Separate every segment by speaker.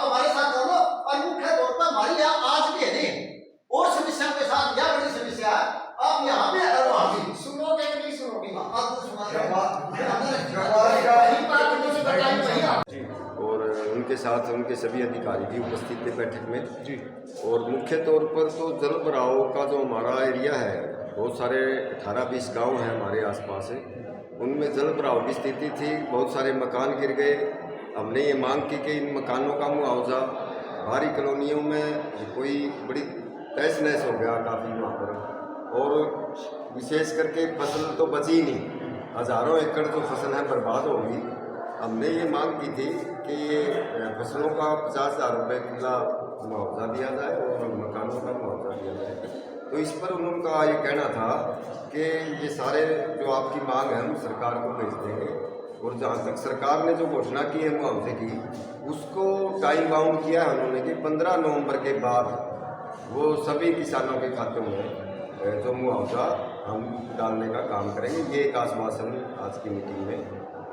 Speaker 1: हमारे साथ रहो और मुख्य तौर पर हमारी यहाँ आज के दिन और समस्या के साथ यह बड़ी समस्या है, आप यहाँ पे और वहाँ भी सुनोगे कि नहीं सुनोगे? आप तो
Speaker 2: और उनके साथ उनके सभी अधिकारी भी उपस्थित थे बैठक में जी। और मुख्य तौर पर तो जल भराव का जो हमारा एरिया है, बहुत सारे 18-20 गांव हैं हमारे आसपास है, उनमें जल भराव की स्थिति थी, बहुत सारे मकान गिर गए। हमने ये मांग की कि इन मकानों का मुआवजा, बाहरी कॉलोनियों में कोई बड़ी तहस नहस हो गया काफ़ी वहाँ पर, और विशेष करके फसल तो बची ही नहीं, हज़ारों एकड़ जो फसल है बर्बाद हो गई। हमने ये मांग की थी कि ये फसलों का 50,000 रुपये किला मुआवजा दिया जाए और मकानों का मुआवजा दिया जाए। तो इस पर उनका ये कहना था कि ये सारे जो आपकी मांग है हम सरकार को भेज देंगे, और जहाँ तक सरकार ने जो घोषणा की है मुआवजे की, उसको टाइम बाउंड किया है उन्होंने कि 15 नवंबर के बाद वो सभी किसानों के खातों में जो मुआवजा हम डालने का काम करेंगे। ये एक आश्वासन आज की मीटिंग में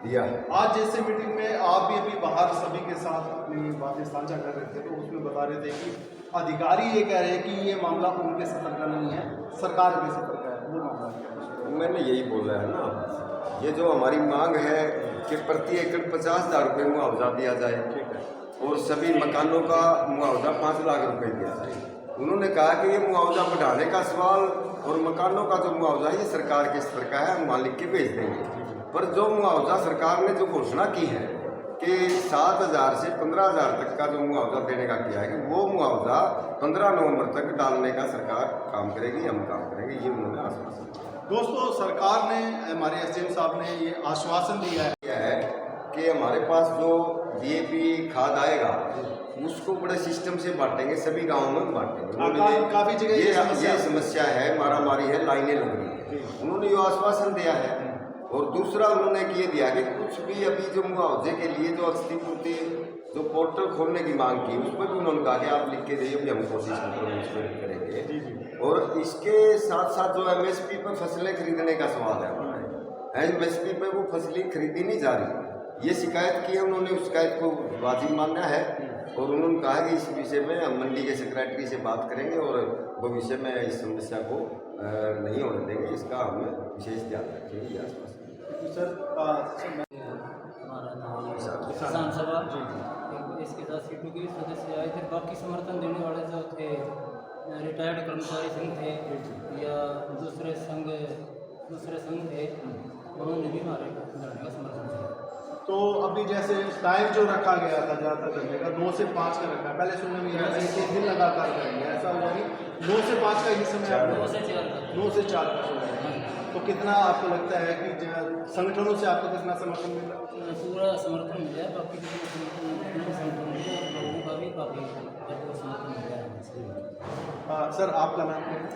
Speaker 2: दिया है।
Speaker 3: आज जैसे मीटिंग में आप भी अभी बाहर सभी के साथ अपनी बातें साझा कर रहे थे, तो उसमें बता रहे थे कि अधिकारी ये कह रहे हैं कि ये मामला उनके सतर का नहीं है, सरकार के सतर का है, वो मामला है।
Speaker 2: मैंने यही बोला है ना, ये जो हमारी मांग है कि प्रति एकड़ 50,000 रुपये मुआवजा दिया जाए, ठीक है, और सभी मकानों का मुआवजा 5 लाख रुपये दिया जाए। उन्होंने कहा कि ये मुआवजा बढ़ाने का सवाल और मकानों का जो मुआवजा है ये सरकार के स्तर का है, हम मालिक के भेज देंगे। पर जो मुआवजा सरकार ने जो घोषणा की है कि 7,000 से 15,000 तक का जो मुआवजा देने का किया है, कि वो मुआवजा 15 नवंबर तक डालने का सरकार काम करेगी, हम काम करेंगे, ये उन्होंने आश्वासन दिया।
Speaker 3: दोस्तों, सरकार ने, हमारे एसडीएम साहब ने ये आश्वासन दिया
Speaker 2: है कि हमारे पास जो डीएपी खाद आएगा उसको बड़े सिस्टम से बांटेंगे, सभी गाँवों में बांटेंगे।
Speaker 3: काफ़ी जगह
Speaker 2: ये समस्या है, मारामारी है, लाइनें लग रही है, उन्होंने ये आश्वासन दिया है। और दूसरा उन्होंने ये दिया कि कुछ भी अभी जो मुआवजे के लिए जो क्षतिपूर्ति जो पोर्टल खोलने की मांग की, उस पर भी उन्होंने कहा कि आप लिख के दिए, भी हम कोशिश करेंगे। और इसके साथ साथ जो एमएसपी पर फसलें खरीदने का सवाल है हमारा, एमएसपी पर वो फसलें खरीदी नहीं जा रही, ये शिकायत की है उन्होंने, उस शिकायत को वाजिब माना है। और उन्होंने कहा कि इस विषय में हम मंडी के सेक्रेटरी से बात करेंगे और भविष्य में इस समस्या को नहीं होने देंगे, इसका हमें विशेष ध्यान रखेंगे। ये आसपास
Speaker 4: हमारा नाम किसान सभा इसके 10 सीटों के सदस्य आए थे। बाकी समर्थन देने वाले जो थे रिटायर्ड कर्मचारी संघ थे या दूसरे संघ थे, उन्होंने भी हमारे लड़ने का समर्थन किया।
Speaker 3: तो अभी जैसे टाइम जो रखा गया था ज़्यादातर करने का 9 से 5 का रखा है, पहले सुनने में आया कि 1 दिन लगातार करेंगे, ऐसा हुआ कि 9 से 5 का ही समय, 9 से 4 का समय है। तो कितना आपको लगता है कि संगठनों से आपको कितना समर्थन मिला?
Speaker 4: पूरा समर्थन मिला है, बाकी संगठन लोगों का भी काफ़ी समर्थन मिला है।
Speaker 3: सर, आपका नाम क्या है?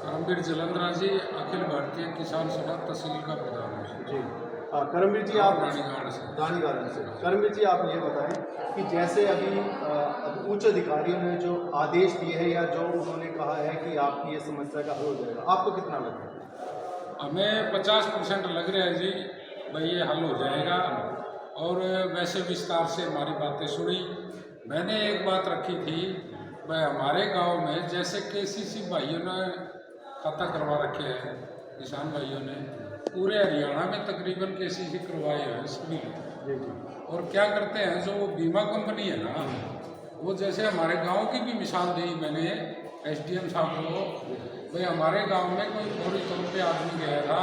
Speaker 5: करमवीर जलंधरा जी, अखिल भारतीय किसान सभा तहसील का प्रधान
Speaker 3: जी। करमवीर जी, आप
Speaker 5: रानीगढ़
Speaker 3: से करमवीर जी, आप ये बताएं कि जैसे अभी उच्च अधिकारियों ने जो आदेश दिए हैं या जो उन्होंने कहा है कि आपकी ये समस्या का हल हो जाएगा, आपको कितना लगता है?
Speaker 5: हमें 50% लग रहा है जी भाई ये हल हो जाएगा। और वैसे विस्तार से हमारी बातें सुनी। मैंने एक बात रखी थी भाई, हमारे गांव में जैसे केसीसी भाइयों ने खाता करवा रखे हैं, किसान भाइयों ने पूरे हरियाणा में तकरीबन केसीसी करवाए हैं सभी लोग। और क्या करते हैं, जो बीमा कंपनी है ना, वो जैसे हमारे गांव की भी मिसाल दी मैंने एसडीएम साहब को, भाई हमारे गांव में कोई फौरी तौर पे आदमी गया था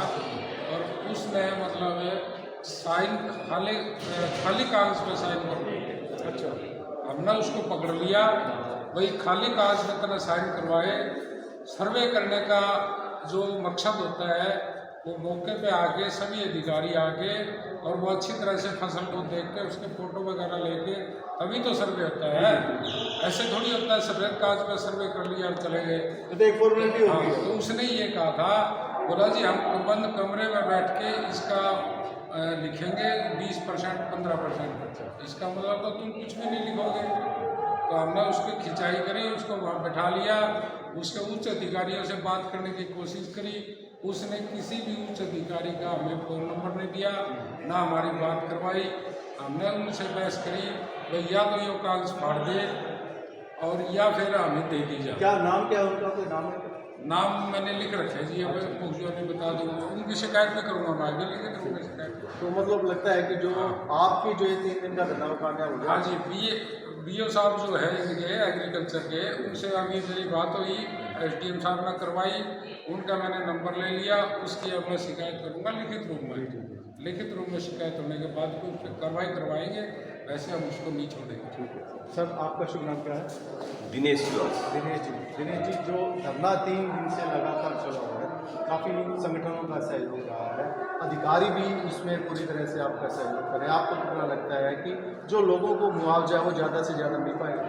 Speaker 5: और उसने मतलब साइन खाली कागज पे साइन कर दिए।
Speaker 3: अच्छा,
Speaker 5: हमने उसको पकड़ लिया, भाई खाली कागज पे तरह साइन करवाए। सर्वे करने का जो मकसद होता है वो मौके पे आके सभी अधिकारी आके और वो अच्छी तरह से फसल को देख के उसके फोटो वगैरह लेके तभी तो सर्वे होता है। ऐसे थोड़ी होता है सफेद कागज पे सर्वे कर लिया और चले गए, तो उसने ये कहा था, बोला जी हम बंद कमरे में बैठ के इसका लिखेंगे 20% 15%, इसका मतलब तो तुम कुछ भी नहीं लिखोगे। तो हमने उसकी खिंचाई करी, उसको वहाँ बैठा लिया, उसके उच्च अधिकारियों से बात करने की कोशिश करी। उसने किसी भी उच्च अधिकारी का हमें फ़ोन नंबर नहीं दिया, ना हमारी बात करवाई। हमने उनसे बहस करी, भाई या तो ये कागज फाड़ दे और या फिर हमें दे दी जाए।
Speaker 3: क्या नाम क्या है उनका, कोई नाम है?
Speaker 5: नाम मैंने लिख रखे जी, अब जो नहीं बता दूंगा, उनकी शिकायत भी करूँगा, मैं आगे लिख दूँगा शिकायत।
Speaker 3: तो मतलब लगता है कि जो आपकी जो ये 3 दिन का धरना वो कामयाब हो गया?
Speaker 5: हाँ जी, BO साहब जो है इनके एग्रीकल्चर के, उनसे अभी मेरी बात हुई, SDM साहब ने करवाई, उनका मैंने नंबर ले लिया, उसकी अब मैं शिकायत करूँगा लिखित रूप में। लिखित रूप में शिकायत होने के बाद भी उस पर कार्रवाई करवाएंगे, वैसे हम उसको नहीं छोड़ेंगे।
Speaker 3: ठीक है सर, आपका शुभ नाम क्या है?
Speaker 2: दिनेश व्यास।
Speaker 3: दिनेश जी, जो धरना 3 दिन से लगातार चला हुआ है, काफ़ी संगठनों का सहयोग रहा है, अधिकारी भी इसमें पूरी तरह से आपका सहयोग करें, आपको कितना लगता है कि जो लोगों को मुआवजा वो ज़्यादा से ज़्यादा मिल पाएगा?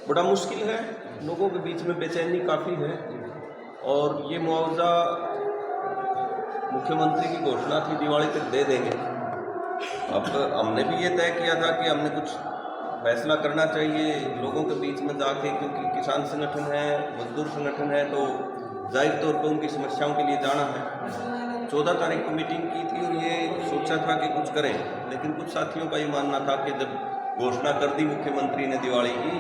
Speaker 6: बड़ा मुश्किल है, लोगों के बीच में बेचैनी काफ़ी है। और ये मुआवजा मुख्यमंत्री की घोषणा थी दिवाली तक दे देंगे। अब हमने भी ये तय किया था कि हमने कुछ फैसला करना चाहिए लोगों के बीच में जाके, क्योंकि किसान संगठन है, मजदूर संगठन है, तो जाहिर तौर पर उनकी समस्याओं के लिए जाना है। 14 तारीख को मीटिंग की थी और ये सोचा था कि कुछ करें, लेकिन कुछ साथियों का ये मानना था कि जब घोषणा कर दी मुख्यमंत्री ने दिवाली की,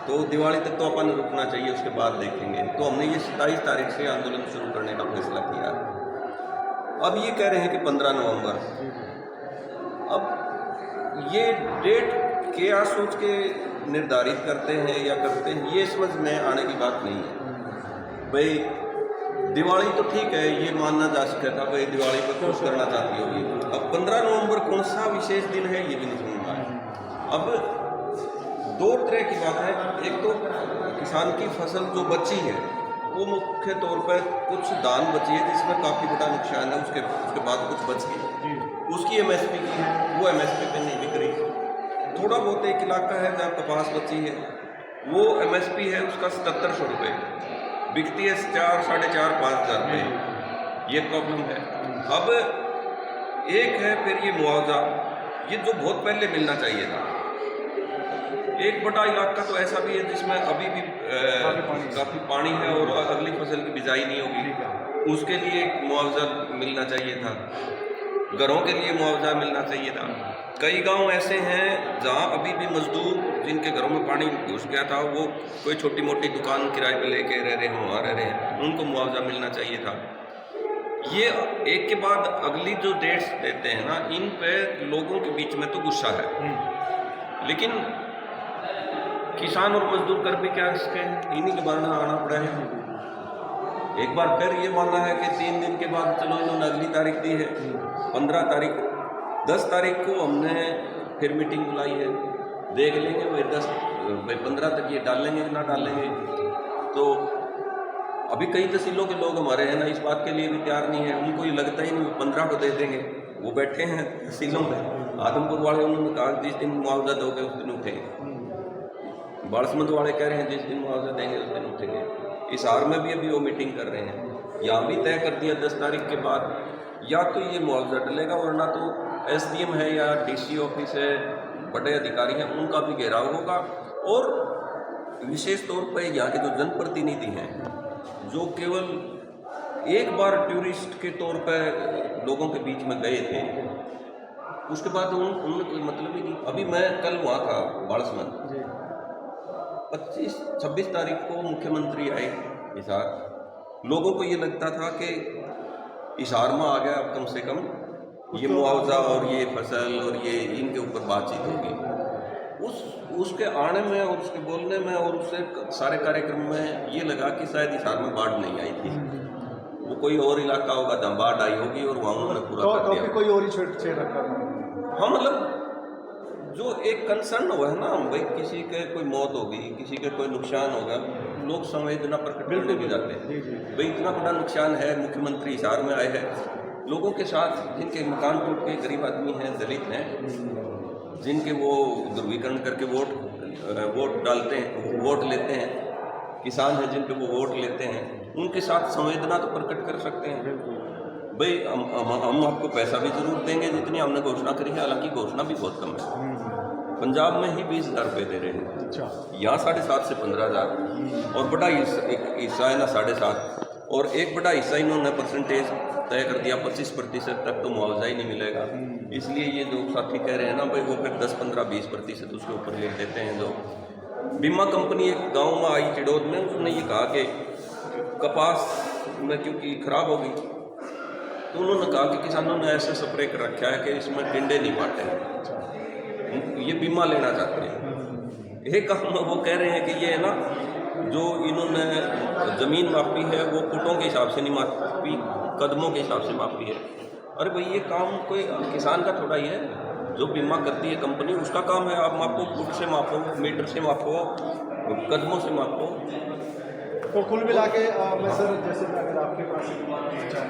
Speaker 6: तो दिवाली तक तो अपन रुकना चाहिए, उसके बाद देखेंगे। तो हमने ये 27 तारीख से आंदोलन शुरू करने का फैसला किया। अब ये कह रहे हैं कि 15 नवंबर। अब ये डेट क्या सोच के निर्धारित करते हैं या करते हैं, ये समझ में आने की बात नहीं है। भाई दिवाली तो ठीक है, ये मानना जा सकता था, भाई दिवाली पर खुश करना चाहती होगी। अब 15 नवंबर कौन सा विशेष दिन है, ये भी नहीं समझ में आया। अब 2 तरह की बात है। एक तो किसान की फसल जो बची है वो मुख्य तौर पर कुछ दान बची है जिसमें काफ़ी बड़ा नुकसान है, उसके बाद कुछ बच गई, उसकी MSP की है, वो MSP पे नहीं बिक रही। थोड़ा बहुत एक इलाका है जहाँ कपास बची है, वो MSP है उसका 7700 रुपये, बिकती है 4, 4.5, 5 हज़ार रुपये। ये प्रॉब्लम है। अब एक है फिर ये मुआवजा, ये जो बहुत पहले मिलना चाहिए था। एक बड़ा इलाका तो ऐसा भी है जिसमें अभी भी काफ़ी पानी है और अगली फसल की बिजाई नहीं होगी, उसके लिए मुआवजा मिलना चाहिए था। घरों के लिए मुआवजा मिलना चाहिए था। कई गांव ऐसे हैं जहां अभी भी मजदूर जिनके घरों में पानी घुस गया था, वो कोई छोटी मोटी दुकान किराए पे लेके रह रहे हैं, वहाँ रह रहे हैं, उनको मुआवजा मिलना चाहिए था। ये एक के बाद अगली जो डेट्स देते हैं ना, इन पे लोगों के बीच में तो गुस्सा है, लेकिन किसान और मजदूर कर भी क्या इसके, इन्हीं के बारे में आना पड़ा है। एक बार फिर ये मानना है कि 3 दिन के बाद चलो इन्होंने अगली तारीख दी है, 15 तारीख, 10 तारीख को हमने फिर मीटिंग बुलाई है, देख लेंगे भाई 15 तक ये डालेंगे ना डालेंगे। तो अभी कई तहसीलों के लोग हमारे हैं ना, इस बात के लिए भी तैयार नहीं है, उनको ये लगता ही नहीं 15 को दे देंगे। वो बैठे हैं तहसीलों में, आदमपुर वाले उन्होंने कहा जिस दिन मुआवजा दोगे उस दिन उठेंगे, बाड़समंद वाले कह रहे हैं जिस दिन मुआवजा देंगे उस दिन उठेंगे। हिसार में भी अभी वो मीटिंग कर रहे हैं, यहाँ भी तय कर दिया 10 तारीख के बाद या तो ये मुआवजा डलेगा, वरना तो SDM है या DC ऑफिस है, बड़े अधिकारी हैं, उनका भी घेराव होगा। और विशेष तौर पर यहाँ के जो जनप्रतिनिधि हैं, जो केवल एक बार टूरिस्ट के तौर पर लोगों के बीच में गए थे, उसके बाद उन्होंने कोई मतलब ही नहीं। अभी मैं कल वहाँ था बाड़समंद, 25-26 तारीख को मुख्यमंत्री आए हिसार, लोगों को ये लगता था कि हिसार में आ गया, अब कम से कम ये मुआवजा और ये फसल और ये इनके ऊपर बातचीत होगी। उसके आने में और उसके बोलने में और उससे सारे कार्यक्रम में ये लगा कि शायद हिसार में बाढ़ नहीं आई थी, वो कोई और इलाका होगा जहाँ बाढ़ आई होगी और वहाँ उन्होंने पूरा कर दिया।
Speaker 3: कोई और ही छेड़ रखा।
Speaker 6: हाँ, मतलब जो एक कंसर्न हुआ है ना, भाई किसी के कोई मौत होगी, किसी के कोई नुकसान होगा, लोग संवेदना प्रकट करने भी जाते हैं। भाई इतना बड़ा नुकसान है, मुख्यमंत्री हिसार में आए हैं, लोगों के साथ जिनके मकान टूट के, गरीब आदमी हैं, दलित हैं, जिनके वो ध्रुवीकरण करके वोट डालते हैं, वोट लेते हैं, किसान हैं जिन पे वो वोट लेते हैं, उनके साथ संवेदना तो प्रकट कर सकते हैं। भाई हम आपको पैसा भी जरूर देंगे जितनी हमने घोषणा करी है, हालांकि घोषणा भी बहुत कम है। पंजाब में ही 20,000 रुपये दे रहे हैं, यहाँ 7,500 से 15,000, और बड़ा एक हिस्सा है ना 7.5, और एक बड़ा हिस्सा इन्होंने परसेंटेज तय कर दिया, 25% तक तो मुआवजा ही नहीं मिलेगा। इसलिए ये जो साथी कह रहे हैं ना भाई, वो फिर 10, 15, 20% उसके ऊपर लिख देते हैं। जो बीमा कंपनी एक गांव में आई चिड़ौद में, उसने ये कहा कि कपास में क्योंकि ख़राब हो गई, तो उन्होंने कहा कि किसानों ने ऐसे स्प्रे कर रखा है कि इसमें टिंडे नहीं पाटे, ये बीमा लेना चाहते हैं। एक काम वो कह रहे हैं कि ये है ना, जो इन्होंने ज़मीन मापी है वो फुटों के हिसाब से नहीं मापी, कदमों के हिसाब से मापी है। अरे भाई, ये काम कोई किसान का थोड़ा ही है, जो बीमा करती है कंपनी उसका काम है। आप मापो, फुट से मापो, मीटर से मापो, कदमों से मापो।
Speaker 3: तो कुल मिला के मैं सर, जैसे अगर आपके पास